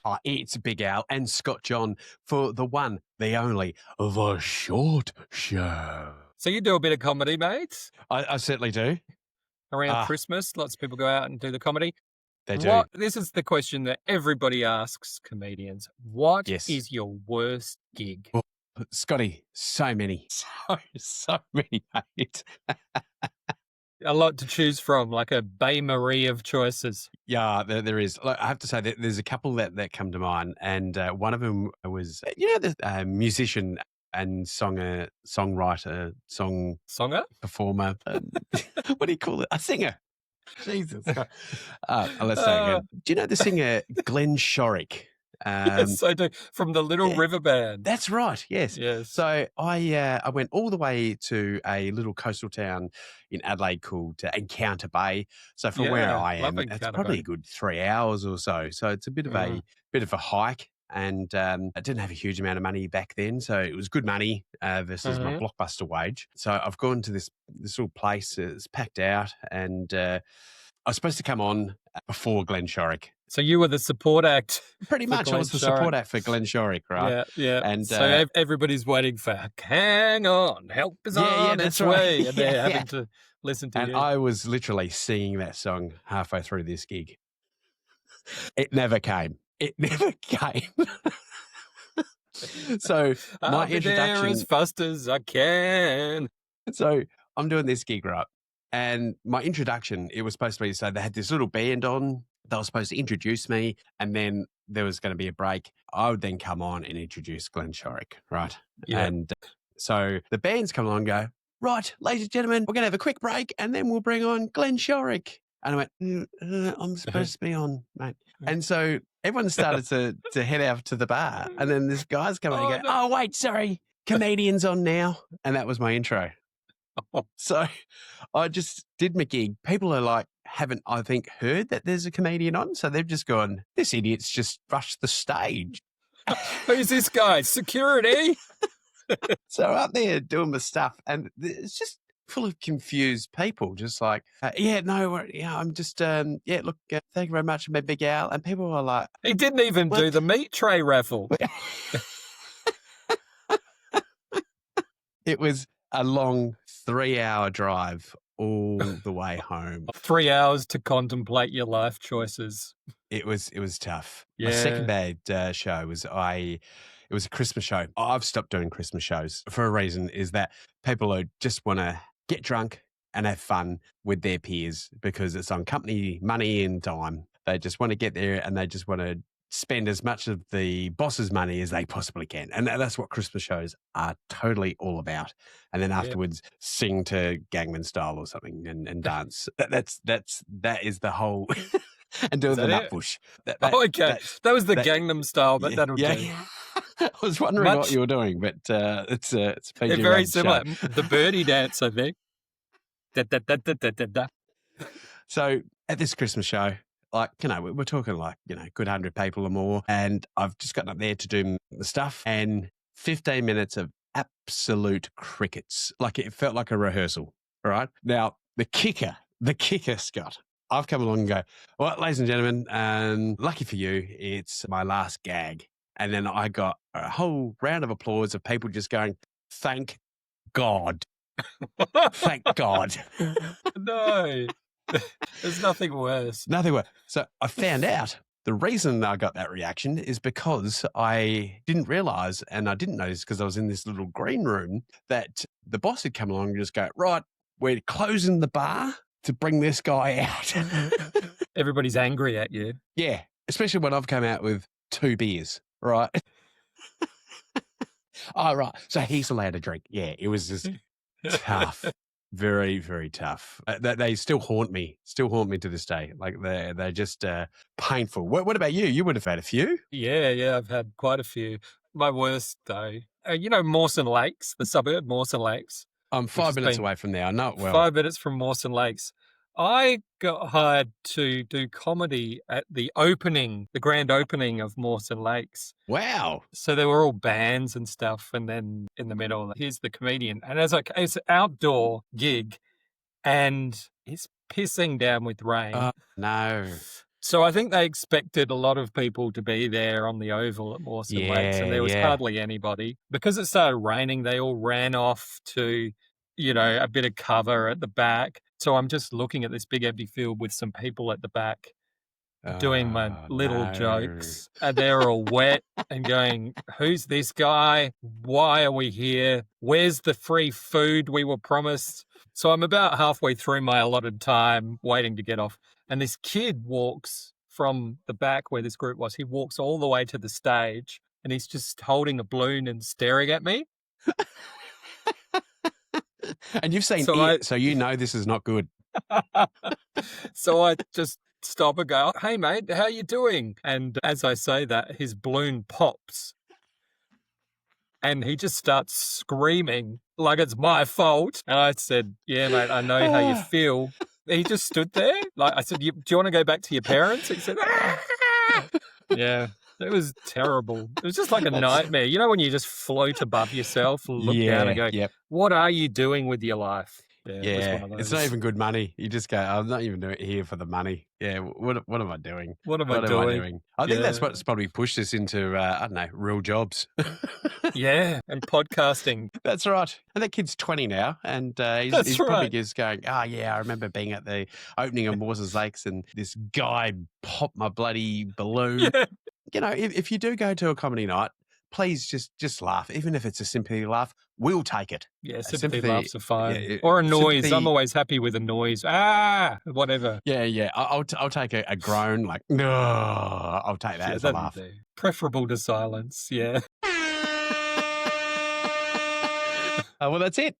Oh, it's Big Al and Scott John for the one, the only, The Short Show. So you do a bit of comedy, mate? I certainly do. Around Christmas, lots of people go out and do the comedy. They do. This is the question that everybody asks comedians. What Yes. is your worst gig? Oh, Scotty, so many. So many, mate. A lot to choose from, like a Baie Marie of choices. Yeah, there is. Look, I have to say that there's a couple that come to mind, and one of them was, the musician and songwriter, Songer? performer. What do you call it? A singer. Jesus. Let's say again. Do you know the singer Glenn Shorrock? Yes, I do. From the Little River Band. That's right. Yes. Yes. So I went all the way to a little coastal town in Adelaide called Encounter Bay. So from where I am, it's probably a good 3 hours or so. So it's a bit of a hike. And I didn't have a huge amount of money back then, so it was good money versus my blockbuster wage. So I've gone to this little place. It's packed out, and I was supposed to come on before Glenn Shorrock. So you were the support act. Pretty much, I was the support act for Glenn Shorrock, right? Yeah. And so everybody's waiting for, hang on, help is on its way. And they're having to listen to you. And I was literally singing that song halfway through this gig. It never came. So my introduction, there as fast as I can. So I'm doing this gig, right? And my introduction, it was supposed to be, so they had this little band on. They were supposed to introduce me, and then there was going to be a break. I would then come on and introduce Glenn Shorrock, right? Yeah. And so the bands come along and go, right, ladies and gentlemen, we're going to have a quick break, and then we'll bring on Glenn Shorrock. And I went, I'm supposed to be on, mate. And so everyone started to head out to the bar. And then this guy's coming and go, oh, wait, sorry, comedian's on now. And that was my intro. So I just did my gig. People are like, haven't, I think, heard that there's a comedian on. So they've just gone, this idiot's just rushed the stage. Who's this guy? Security? So up there doing my stuff. And it's just full of confused people, just like, I'm just, look, thank you very much, my Big Al. And people are like... He didn't even do the meat tray raffle. It was a long 3-hour drive all the way home. 3 hours to contemplate your life choices. It was tough. Yeah. My second bad show was it was a Christmas show. I've stopped doing Christmas shows for a reason, is that people who just want to get drunk and have fun with their peers because it's on company money and time. They just want to get there and they just want to spend as much of the boss's money as they possibly can. And that's what Christmas shows are totally all about. And then afterwards sing to Gangnam Style or something and dance. That is the whole... and doing the nut bush. Okay. That was the Gangnam Style, but that'll do. I was wondering what you were doing, but it's a PG very similar. Show. The birdie dance, I think. So at this Christmas show, like, we're talking like, good 100 people or more. And I've just gotten up there to do the stuff and 15 minutes of absolute crickets. Like it felt like a rehearsal. All right. Now, the kicker, Scott, I've come along and go, well, ladies and gentlemen, lucky for you, it's my last gag. And then I got a whole round of applause of people just going, thank God. Thank God. No, there's nothing worse. Nothing worse. So I found out the reason I got that reaction is because I didn't realize, and I didn't notice because I was in this little green room, that the boss had come along and just go, right, we're closing the bar to bring this guy out. Everybody's angry at you. Yeah, especially when I've come out with 2 beers, right? Oh, right. So he's allowed to drink. Yeah, it was just tough. Very, very tough. They still haunt me to this day. Like they're just painful. What about you? You would have had a few. Yeah, I've had quite a few. My worst, though, Mawson Lakes, the suburb, Mawson Lakes. I'm 5 minutes away from there. I know it well. 5 minutes from Mawson Lakes. I got hired to do comedy at the grand opening of Mawson Lakes. Wow. So there were all bands and stuff. And then in the middle, here's the comedian. And it's an outdoor gig and it's pissing down with rain. Oh, no. So I think they expected a lot of people to be there on the oval at Mawson Lakes, and Yeah, there was yeah. hardly anybody. Because it started raining, they all ran off to, a bit of cover at the back. So I'm just looking at this big empty field with some people at the back doing my Oh, little no. jokes, and they're all wet and going, "Who's this guy? Why are we here? Where's the free food we were promised?" So I'm about halfway through my allotted time waiting to get off, and this kid walks from the back where this group was. He walks all the way to the stage, and he's just holding a balloon and staring at me. And you've seen So I it, so you know this is not good. So I just stop and go, "Hey, mate, how you doing?" And as I say that, his balloon pops and he just starts screaming like it's my fault. And I said, "Yeah, mate, I know how you feel." He just stood there. Like I said, "Do you want to go back to your parents?" He said, "Ah." Yeah, it was terrible. It was just like a That's nightmare. You know when you just float above yourself, look down and yeah, go, yep. "What are you doing with your life?" Yeah, it was Yeah, one of it's not those. even good money. You just go, "I'm not even here for the money." Yeah, what am I doing? What am I What am I doing? doing? I think that's Yeah. what's probably pushed us into, I don't know, real jobs. Yeah, and podcasting. That's right. And that kid's 20 now, and That's he's probably right. just going, "Oh, yeah, I remember being at the opening of Mawsons Lakes, and this guy popped my bloody balloon." Yeah. You know, if you do go to a comedy night, please just laugh. Even if it's a sympathy laugh, we'll take it. Yeah, sympathy Sympathy, laughs are yeah, fine. Or a noise. I'm sympathy. always happy with a noise. "Ah!" Whatever. Yeah, yeah. I'll take a groan like, "No," I'll take that Yeah, as a that'll laugh. do. Preferable to silence, yeah. Well, that's it.